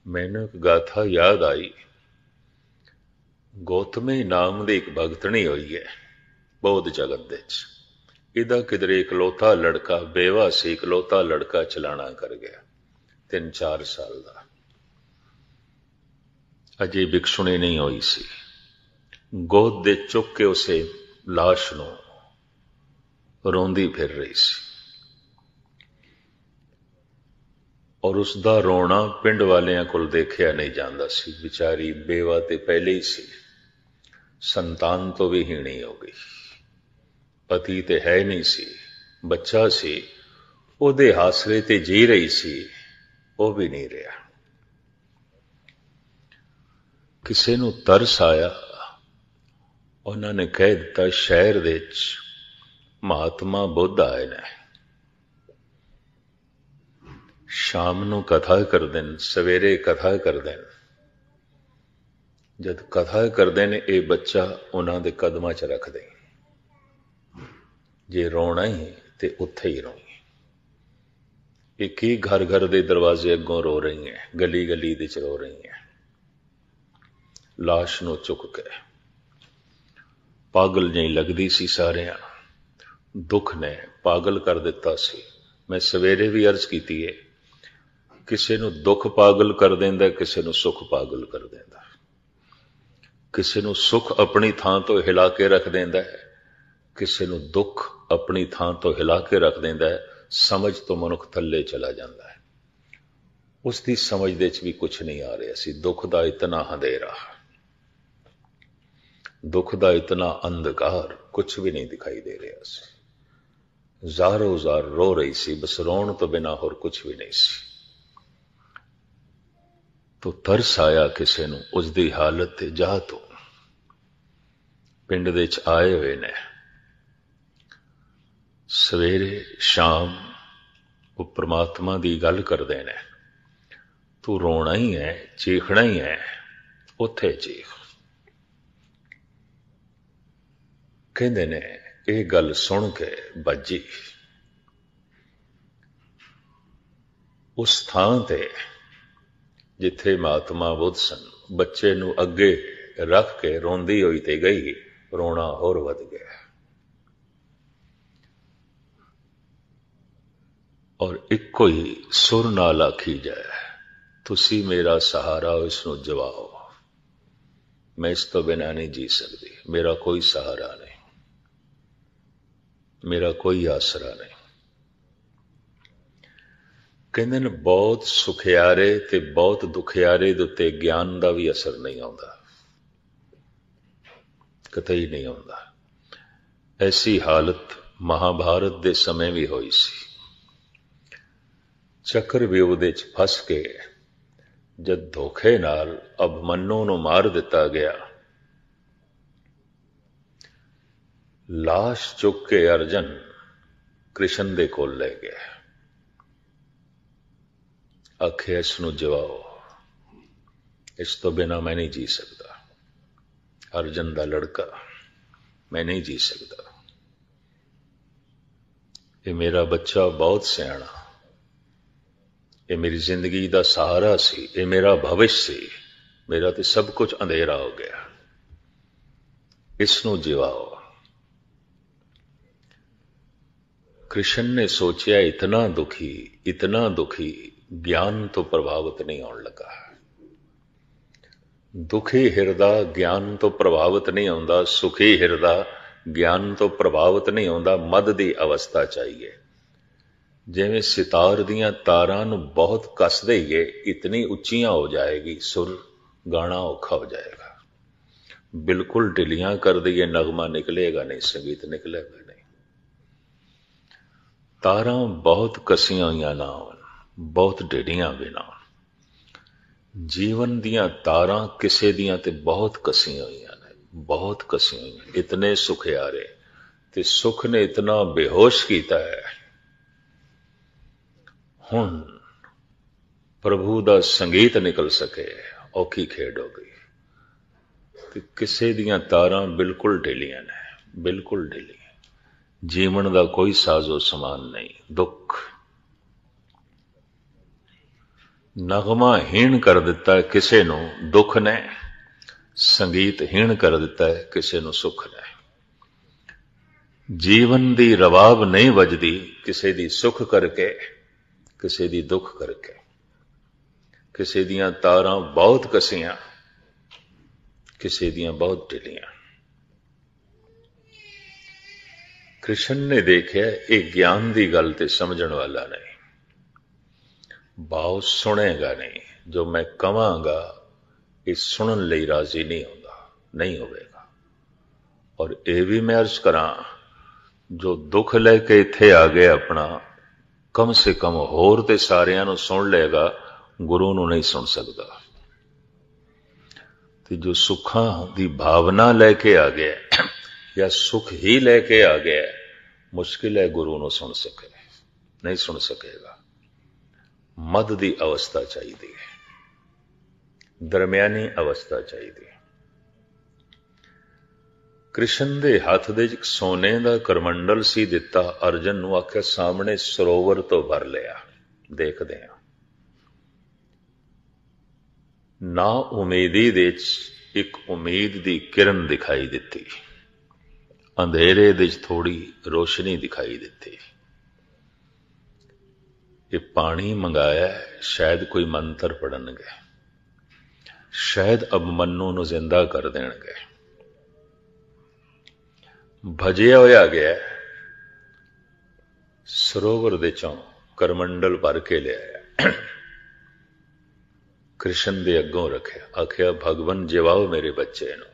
मैनू एक गाथा याद आई। गौतमी नाम की एक भगतनी हुई है बौद्ध जगत दे च। इहदा किधरे इकलौता लड़का बेवा से इकलौता लड़का चलाना कर गया 3-4 साल का। अजे भिक्षुणी नहीं हुई सी। गोद दे चुक के उसे लाश नूं रोंदी फिर रही सी और उसका रोना पिंड वालियां कोल देखिया नहीं जाता सी। बेचारी बेवा ते पहले ही सी, संतान तो भी हीणी हो गई, पति ते है नहीं सी, बच्चा सी ओदे हासले ते जी रही सी, वो भी नहीं रहा। किसी नूं तरस आया, उन्होंने कह दिता शहर दे महात्मा बुद्ध आए ने, शाम नूं कथा कर देन, सवेरे कथा कर देन। जद कथा कर देन ये बच्चा उन्हां दे कदमां च रख दे, जे रोना ही ते उत्थे ही रोई। एक ही घर घर दे दरवाजे अगों रो रही है, गली गली दे च रो रही है। लाश नूं चुक के पागल जी लगदी सी, सारियां दुख ने पागल कर दिता सी। मैं सवेरे भी अर्ज कीती है, किसी नूं दुख पागल कर देंदा, किसी नूं सुख पागल कर देंदा। किसी नूं सुख अपनी थां तो हिला के रख देंदा है, किसी नूं दुख अपनी थां तो हिला के रख देंदा है। समझ तो मनुख थल्ले चला जाता है, उसकी समझ दे च भी कुछ नहीं आ रहा सी। दुख दा इतना अंधेरा, दुख दा इतना अंधकार, कुछ भी नहीं दिखाई दे रहा सी। ज़ारो ज़ार रो रही सी, बस रोण तो बिना होर कुछ भी नहीं सी। तो तरस आया किसी नूं उसदी हालत ते। जा तो पिंड दे च आए हुए ने, सवेरे शाम वो परमात्मा की गल करते हैं। तू रोना ही है, चीखना ही है, उथे चीख। कहते ने ये गल सुन के बजी उस थां ते जिथे महात्मा बुद्ध सन, बच्चे नूं अगे रख के रोंदी हुई ते गई। रोना होर वध गया और इको ही सुर नाल आखी जाए, तुसी मेरा सहारा हो, इसनूं जवाओ। मैं इस तो बिना नहीं जी सकती, मेरा कोई सहारा नहीं, मेरा कोई आसरा नहीं। कहते ने बहुत सुखियारे ते बहुत दुखियारे दे उत्ते ज्ञान का भी असर नहीं आता, कतई नहीं आता। ऐसी हालत महाभारत के समय भी हुई सी। चक्रव्यूह दे च फस के जद धोखे नाल अभिमन्यु नूं मार दिता गया, लाश चुक के अर्जन कृष्ण दे कोल ले गया। आखे इसनूं जवाओ, इस तो बिना मैं नहीं जी सकता। अर्जन दा लड़का, मैं नहीं जी सकता। ये मेरा बच्चा बहुत सियाणा, ये मेरी जिंदगी का सहारा सी, ये मेरा भविष्य सी, मेरा तो सब कुछ अंधेरा हो गया, इसनूं जिवाओ। कृष्ण ने सोचा इतना दुखी ज्ञान तो प्रभावित नहीं होने लगा। दुखी हिरदा ज्ञान तो प्रभावित नहीं होता, सुखी हिरदा ज्ञान तो प्रभावित नहीं होता। मद की अवस्था चाहिए। जिवें सितार दियां तारां नूं बहुत कस दईए, इतनी उच्चियां हो जाएगी, सुर गाना औखा हो जाएगा। बिल्कुल ढिलियां कर दईए, नगमा निकलेगा नहीं, संगीत निकलेगा नहीं। तारां बहुत कसियां हुई ना होन, बहुत ढिलियां भी ना होन। जीवन दियां तारां किसे दियां ते बहुत कसियां हुई ने, बहुत कसियां हुई। इतने सुखियारे ते सुख ने इतना बेहोश किया है। हुण प्रभु दा संगीत निकल सके औखी खेड हो गई। ते किसे दियां तारां बिल्कुल ढिलियां ने, बिल्कुल ढिली। जीवन का कोई साजो समान नहीं। दुख ਨਗਮਾ ਹੀਣ ਕਰ ਦਿੱਤਾ ਹੈ ਕਿਸੇ ਨੂੰ ਦੁੱਖ ਨੇ, ਸੰਗੀਤ ਹੀਣ ਕਰ ਦਿੱਤਾ ਹੈ ਕਿਸੇ ਨੂੰ ਸੁੱਖ ਨੇ। ਜੀਵਨ ਦੀ ਰਵਾਬ ਨਹੀਂ ਵੱਜਦੀ ਕਿਸੇ ਦੀ ਸੁੱਖ ਕਰਕੇ, ਕਿਸੇ ਦੀ ਦੁੱਖ ਕਰਕੇ। ਕਿਸੇ ਦੀਆਂ ਤਾਰਾਂ ਬਹੁਤ ਕਸੀਆਂ, ਕਿਸੇ ਦੀਆਂ ਬਹੁਤ ਢਿੱਲੀਆਂ। ਕ੍ਰਿਸ਼ਨ ਨੇ ਦੇਖਿਆ ਇਹ ਗਿਆਨ ਦੀ ਗੱਲ ਤੇ ਸਮਝਣ ਵਾਲਾ ਨਹੀਂ, ਭਾਵ ਸੁਣੇਗਾ ਨਹੀਂ। ਜੋ ਮੈਂ ਕਵਾਂਗਾ ਇਹ ਸੁਣਨ ਲਈ ਰਾਜ਼ੀ ਨਹੀਂ ਹੁੰਦਾ, ਨਹੀਂ ਹੋਵੇਗਾ। ਔਰ ਇਹ ਵੀ ਮੈਂ ਅਰਜ਼ ਕਰਾਂ, ਜੋ ਦੁੱਖ ਲੈ ਕੇ ਇੱਥੇ ਆ ਗਿਆ ਆਪਣਾ, ਕਮ ਸੇ ਕਮ ਹੋਰ ਤੇ ਸਾਰਿਆਂ ਨੂੰ ਸੁਣ ਲਏਗਾ, ਗੁਰੂ ਨੂੰ ਨਹੀਂ ਸੁਣ ਸਕਦਾ। ਤੇ ਜੋ ਸੁੱਖਾਂ ਦੀ ਭਾਵਨਾ ਲੈ ਕੇ ਆ ਗਿਆ ਜਾਂ ਸੁੱਖ ਹੀ ਲੈ ਕੇ ਆ ਗਿਆ, ਮੁਸ਼ਕਿਲ ਹੈ ਗੁਰੂ ਨੂੰ ਸੁਣ ਸਕੇ, ਨਹੀਂ ਸੁਣ ਸਕੇਗਾ। ਮੱਧ ਦੀ ਅਵਸਥਾ ਚਾਹੀਦੀ ਹੈ, ਦਰਮਿਆਨੀ ਅਵਸਥਾ ਚਾਹੀਦੀ ਹੈ। ਕ੍ਰਿਸ਼ਨ ਦੇ ਹੱਥ ਦੇ ਇੱਕ ਸੋਨੇ ਦਾ ਕਰਮੰਡਲ ਸੀ ਦਿੱਤਾ, ਅਰਜਨ ਨੂੰ ਆਖਿਆ ਸਾਹਮਣੇ ਸਰੋਵਰ ਤੋਂ ਭਰ ਲਿਆ। ਦੇਖਦੇ ਹਾਂ, ਨਾ ਉਮੀਦੀ ਦੇ ਵਿੱਚ ਇੱਕ ਉਮੀਦ ਦੀ ਕਿਰਨ ਦਿਖਾਈ ਦਿੱਤੀ, ਅੰਧੇਰੇ ਦੇ ਵਿੱਚ ਥੋੜੀ ਰੋਸ਼ਨੀ ਦਿਖਾਈ ਦਿੱਤੀ। ਇਹ ਪਾਣੀ ਮੰਗਾਇਆ, ਸ਼ਾਇਦ ਕੋਈ ਮੰਤਰ ਪੜਨਗੇ, ਸ਼ਾਇਦ ਅਭਿਮਨੂ ਨੂੰ ਜ਼ਿੰਦਾ ਕਰ ਦੇਣਗੇ। ਭਜਿਆ ਹੋਇਆ ਗਿਆ, ਸਰੋਵਰ ਦੇ ਚੋਂ ਕਰਮੰਡਲ ਭਰ ਕੇ ਲਿਆਇਆ, ਕ੍ਰਿਸ਼ਨ ਦੇ ਅੱਗੋਂ ਰੱਖਿਆ, ਆਖਿਆ ਭਗਵਨ ਜਿਵਾਓ ਮੇਰੇ ਬੱਚੇ ਨੂੰ।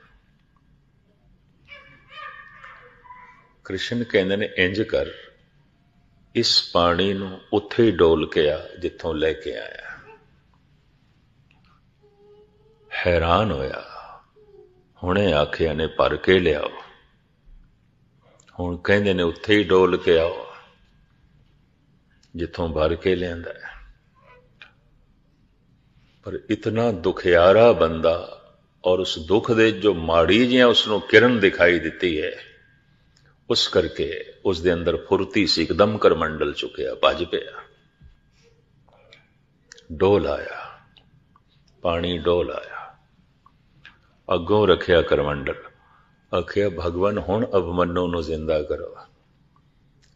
ਕ੍ਰਿਸ਼ਨ ਕਹਿੰਦੇ ਨੇ ਇੰਜ ਕਰ, ਇਸ ਪਾਣੀ ਨੂੰ ਉੱਥੇ ਹੀ ਡੋਲ ਕੇ ਆ ਜਿੱਥੋਂ ਲੈ ਕੇ ਆਇਆ। ਹੈਰਾਨ ਹੋਇਆ, ਹੁਣੇ ਆਖਿਆ ਨੇ ਭਰ ਕੇ ਲਿਆਓ, ਹੁਣ ਕਹਿੰਦੇ ਨੇ ਉੱਥੇ ਹੀ ਡੋਲ ਕੇ ਆਓ ਜਿੱਥੋਂ ਭਰ ਕੇ ਲਿਆਂਦਾ। ਪਰ ਇਤਨਾ ਦੁਖਿਆਰਾ ਬੰਦਾ, ਔਰ ਉਸ ਦੁੱਖ ਦੇ ਜੋ ਮਾੜੀ ਜਿਹਾ ਉਸ ਨੂੰ ਕਿਰਨ ਦਿਖਾਈ ਦਿੱਤੀ ਹੈ, ਉਸ ਕਰਕੇ ਉਸ ਦੇ ਅੰਦਰ ਫੁਰਤੀ ਸੀ, ਇੱਕਦਮ ਕਰਮੰਡਲ ਚੁੱਕਿਆ, ਭੱਜ ਪਿਆ, ਡੋਲ ਆਇਆ, ਪਾਣੀ ਡੋਲ ਆਇਆ, ਅੱਗੋਂ ਰੱਖਿਆ ਕਰਮੰਡਲ, ਆਖਿਆ ਭਗਵਾਨ ਹੁਣ ਅਭਿਮਨੂ ਨੂੰ ਜ਼ਿੰਦਾ ਕਰੋ।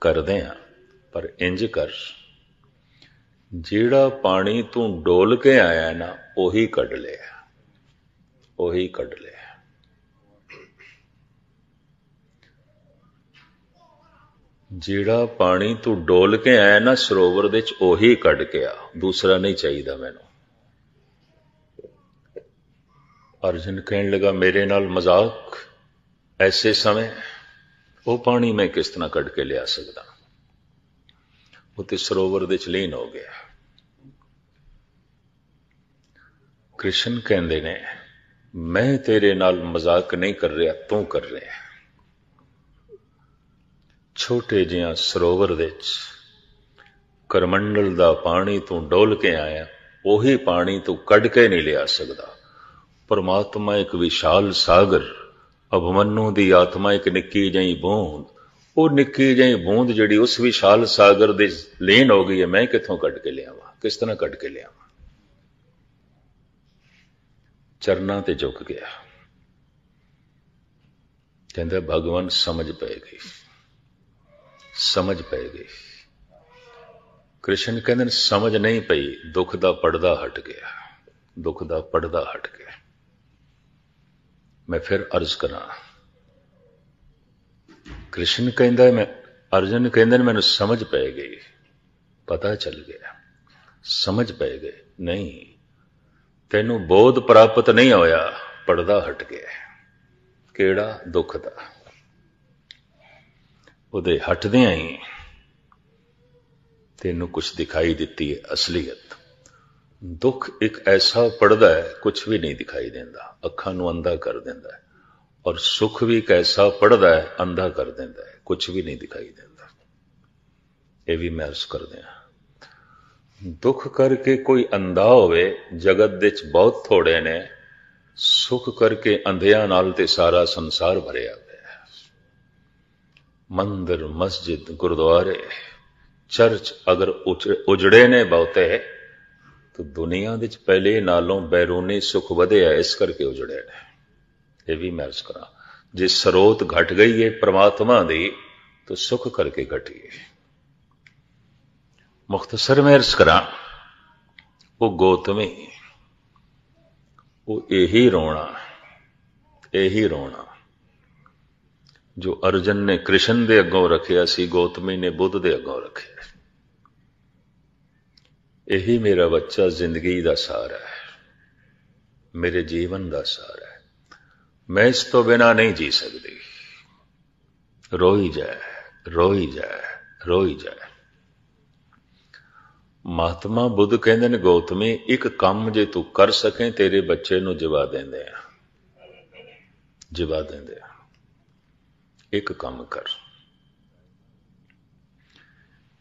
ਕਰਦੇ ਹਾਂ, ਪਰ ਇੰਜ ਕਰ, ਜਿਹੜਾ ਪਾਣੀ ਤੂੰ ਡੋਲ ਕੇ ਆਇਆ ਨਾ, ਉਹੀ ਕੱਢ ਲਿਆ, ਉਹੀ ਕੱਢ ਲਿਆ। ਜਿਹੜਾ ਪਾਣੀ ਤੂੰ ਡੋਲ ਕੇ ਆਇਆ ਨਾ ਸਰੋਵਰ ਦੇ ਵਿੱਚ, ਉਹੀ ਕੱਢ ਕੇ ਆ, ਦੂਸਰਾ ਨਹੀਂ ਚਾਹੀਦਾ ਮੈਨੂੰ। ਅਰਜਨ ਕਹਿਣ ਲੱਗਾ ਮੇਰੇ ਨਾਲ ਮਜ਼ਾਕ, ਐਸੇ ਸਮੇਂ ਉਹ ਪਾਣੀ ਮੈਂ ਕਿਸ ਤਰ੍ਹਾਂ ਕੱਢ ਕੇ ਲਿਆ ਸਕਦਾ। ਉਹ ਤੇ ਸਰੋਵਰ ਦੇ ਵਿੱਚ ਲੀਨ ਹੋ ਗਿਆ। ਕ੍ਰਿਸ਼ਨ ਕਹਿੰਦੇ ਨੇ ਮੈਂ ਤੇਰੇ ਨਾਲ ਮਜ਼ਾਕ ਨਹੀਂ ਕਰ ਰਿਹਾ, ਤੂੰ ਕਰ ਰਿਹਾ। ਛੋਟੇ ਜਿਹਾ ਸਰੋਵਰ ਦੇ ਵਿੱਚ ਕਰਮੰਡਲ ਦਾ ਪਾਣੀ ਤੂੰ ਡੋਲ ਕੇ ਆਇਆ, ਉਹੀ ਪਾਣੀ ਤੂੰ ਕੱਢ ਕੇ ਨਹੀਂ ਲਿਆ ਸਕਦਾ। ਪਰਮਾਤਮਾ ਇੱਕ ਵਿਸ਼ਾਲ ਸਾਗਰ, ਅਭਿਮਨੂ ਦੀ ਆਤਮਾ ਇੱਕ ਨਿੱਕੀ ਜਿਹੀ ਬੂੰਦ, ਉਹ ਨਿੱਕੀ ਜਿਹੀ ਬੂੰਦ ਜਿਹੜੀ ਉਸ ਵਿਸ਼ਾਲ ਸਾਗਰ ਦੇ ਲੀਨ ਹੋ ਗਈ ਹੈ, ਮੈਂ ਕਿੱਥੋਂ ਕੱਢ ਕੇ ਲਿਆਵਾਂ, ਕਿਸ ਤਰ੍ਹਾਂ ਕੱਢ ਕੇ ਲਿਆਵਾਂ। ਚਰਨਾਂ ਤੇ ਝੁਕ ਗਿਆ, ਕਹਿੰਦਾ ਭਗਵਾਨ ਸਮਝ ਪੈ ਗਈ, ਸਮਝ ਪੈ ਗਈ। ਕ੍ਰਿਸ਼ਨ ਕਹਿੰਦੇ ਨੇ ਸਮਝ ਨਹੀਂ ਪਈ, ਦੁੱਖ ਦਾ ਪਰਦਾ ਹਟ ਗਿਆ, ਦੁੱਖ ਦਾ ਪਰਦਾ ਹਟ ਗਿਆ। ਮੈਂ ਫਿਰ ਅਰਜ਼ ਕਰਾਂ, ਕ੍ਰਿਸ਼ਨ ਕਹਿੰਦਾ ਮੈਂ, ਅਰਜਨ ਕਹਿੰਦੇ ਨੇ ਮੈਨੂੰ ਸਮਝ ਪੈ ਗਈ, ਪਤਾ ਚੱਲ ਗਿਆ, ਸਮਝ ਪੈ ਗਏ। ਨਹੀਂ, ਤੈਨੂੰ ਬੋਧ ਪ੍ਰਾਪਤ ਨਹੀਂ ਹੋਇਆ, ਪਰਦਾ ਹਟ ਗਿਆ। ਕਿਹੜਾ? ਦੁੱਖ ਦਾ। ਉਹਦੇ ਹਟਦਿਆਂ ਹੀ ਤੈਨੂੰ ਕੁਛ ਦਿਖਾਈ ਦਿੱਤੀ ਹੈ ਅਸਲੀਅਤ। ਦੁੱਖ ਇੱਕ ਐਸਾ ਪਰਦਾ ਹੈ, ਕੁਛ ਵੀ ਨਹੀਂ ਦਿਖਾਈ ਦਿੰਦਾ, ਅੱਖਾਂ ਨੂੰ ਅੰਧਾ ਕਰ ਦਿੰਦਾ ਹੈ। ਔਰ ਸੁੱਖ ਵੀ ਇੱਕ ਐਸਾ ਪਰਦਾ ਹੈ, ਅੰਧਾ ਕਰ ਦਿੰਦਾ ਹੈ, ਕੁਛ ਵੀ ਨਹੀਂ ਦਿਖਾਈ ਦਿੰਦਾ। ਇਹ ਵੀ ਮੈਂ ਅਰਜ਼ ਕਰਦੇ ਹਾਂ, ਦੁੱਖ ਕਰਕੇ ਕੋਈ ਅੰਧਾ ਹੋਵੇ, ਜਗਤ ਦੇ ਵਿੱਚ ਬਹੁਤ ਥੋੜੇ ਨੇ। ਸੁੱਖ ਕਰਕੇ ਅੰਧਿਆਂ ਨਾਲ ਤੇ ਸਾਰਾ ਸੰਸਾਰ ਭਰਿਆ ਪਿਆ ਹੈ। ਮੰਦਿਰ, ਮਸਜਿਦ, ਗੁਰਦੁਆਰੇ, ਚਰਚ ਅਗਰ ਉਜੜੇ ਨੇ ਬਹੁਤੇ, तो दुनिया दे पहले नालों बैरूनी सुख वधिया, इस करके उजड़े ने। ये भी मैं अर्ज करा, जे स्रोत घट गई है परमात्मा दी तो सुख करके घटी है। मुख्तसर में अर्ज करा, वो गौतमी वो यही रोना जो अर्जन ने कृष्ण दे अगों रखिया सी, गौतमी ने बुद्ध दे अगों रखिया। यही मेरा बच्चा जिंदगी दा सहारा है, मेरे जीवन दा सहारा है, मैं इस तो बिना नहीं जी सकती। रोई जाए रोई जाए रोई जाए। महात्मा बुद्ध कहते ने, गौतमी एक काम जे तू कर सके तेरे बच्चे नूं जिवा देंदे आ, जिवा देंदे आ। एक काम कर,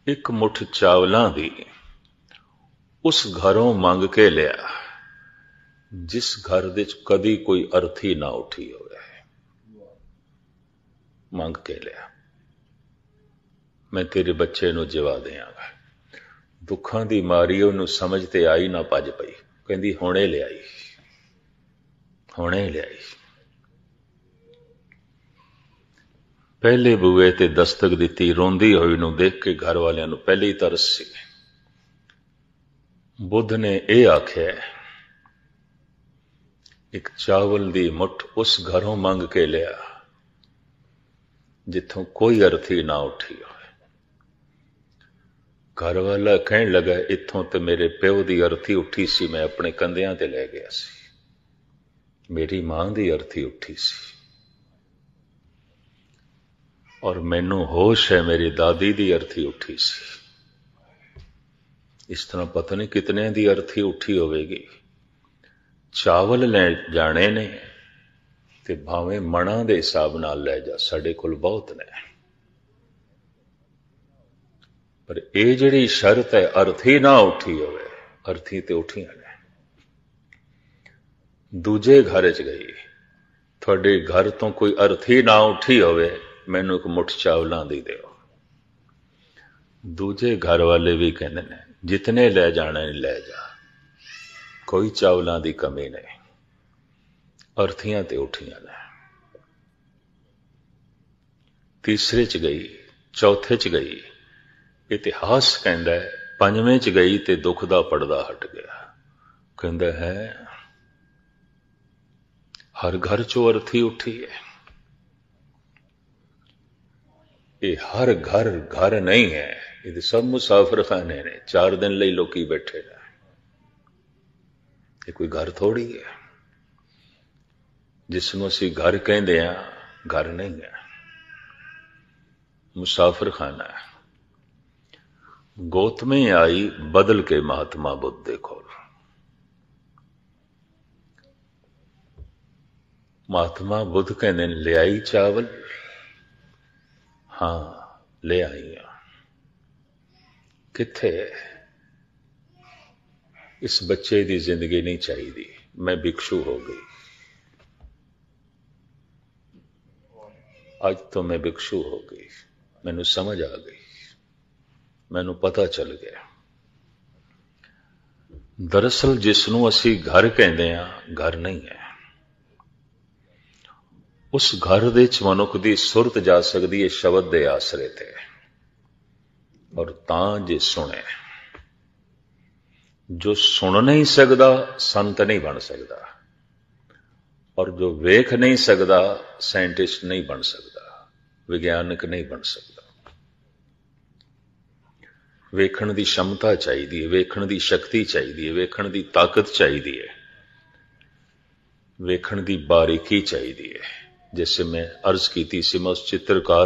एक मुठ चावलों दी उस घरों मंग के लिया जिस घर दे कदी कोई अर्थी ना उठी होवे, मंग के लिया, मैं तेरे बच्चे नूं जिवा देंगा। दुखां दी मारी उहनूं समझ ते आई ना, भज पई, कहंदी हुणे लियाई, हुणे लियाई। पहले बूए ते दस्तक दिती, रोंदी होई नूं देख के घर वालियां नूं पहले ही तरस सी। बुद्ध ने यह आख्या, एक चावल दी मुठ उस घरों मंग के लिया जिथों कोई अर्थी ना उठी हो। घर वाला कहन लगा, इथों तो मेरे प्यो दी अर्थी उठी सी, मैं अपने कंधियां ते लै गया सी, मेरी मां दी अर्थी उठी सी, और मैनू होश है मेरी दादी दी अर्थी उठी सी। इस तरह पता नहीं कितने दी अर्थी उठी होवेगी। चावल ले जाने ने ते भावें मणा दे हिसाब नाल लै जा, साडे कोल बहुत ने, पर यह जिहड़ी शर्त है अर्थी ना उठी होवे, अर्थी ते उठियां ने। दूजे घर च गई, थोड़े घर तो कोई अर्थी ना उठी होवे, मैनू एक मुठ चावलों दी दिओ। दूजे घर वाले भी कहते ने, जितने ले जाने ले जा, कोई चावलों की कमी नहीं, अर्थियां ते उठियां ने। तीसरे च गई, चौथे च गई, इतिहास कहता है पंजवें च गई ते दुख दा पड़दा हट गया। कहता है हर घर चो अर्थी उठी है। ये हर घर घर नहीं है, ये सब मुसाफिर खाने ने, 4 दिन लई लोकी बैठे ने, ये कोई घर थोड़ी है। जिसनों असीं घर कहते हैं, घर नहीं है, मुसाफिर खाना है। गौतमी आई बदल के महात्मा बुद्ध दे कोल। महात्मा बुद्ध कहते हैं, ले आई चावल? हां ले आई। किथे? इस बच्चे की जिंदगी नहीं चाहिए, मैं भिक्षु हो गई, आज तो मैं भिक्षु हो गई, मैनू समझ आ गई, मैनू पता चल गया। दरअसल जिसनों असी घर कहते हैं, घर नहीं है। उस घर दे च मनुख दी सुरत जा सकती है शब्द दे आसरे ते, और तां जे सुने। जो सुन नहीं सकता संत नहीं बन सकता, और जो वेख नहीं सकता साइंटिस्ट नहीं बन सकता, विज्ञानक नहीं बन सकता। वेखण दी क्षमता चाहिए, वेखण दी शक्ति चाहिए, वेखण दी ताकत चाहिए, वेखण दी बारीकी चाहिए। जैसे मैं अर्ज की थी, मैं उस चित्रकार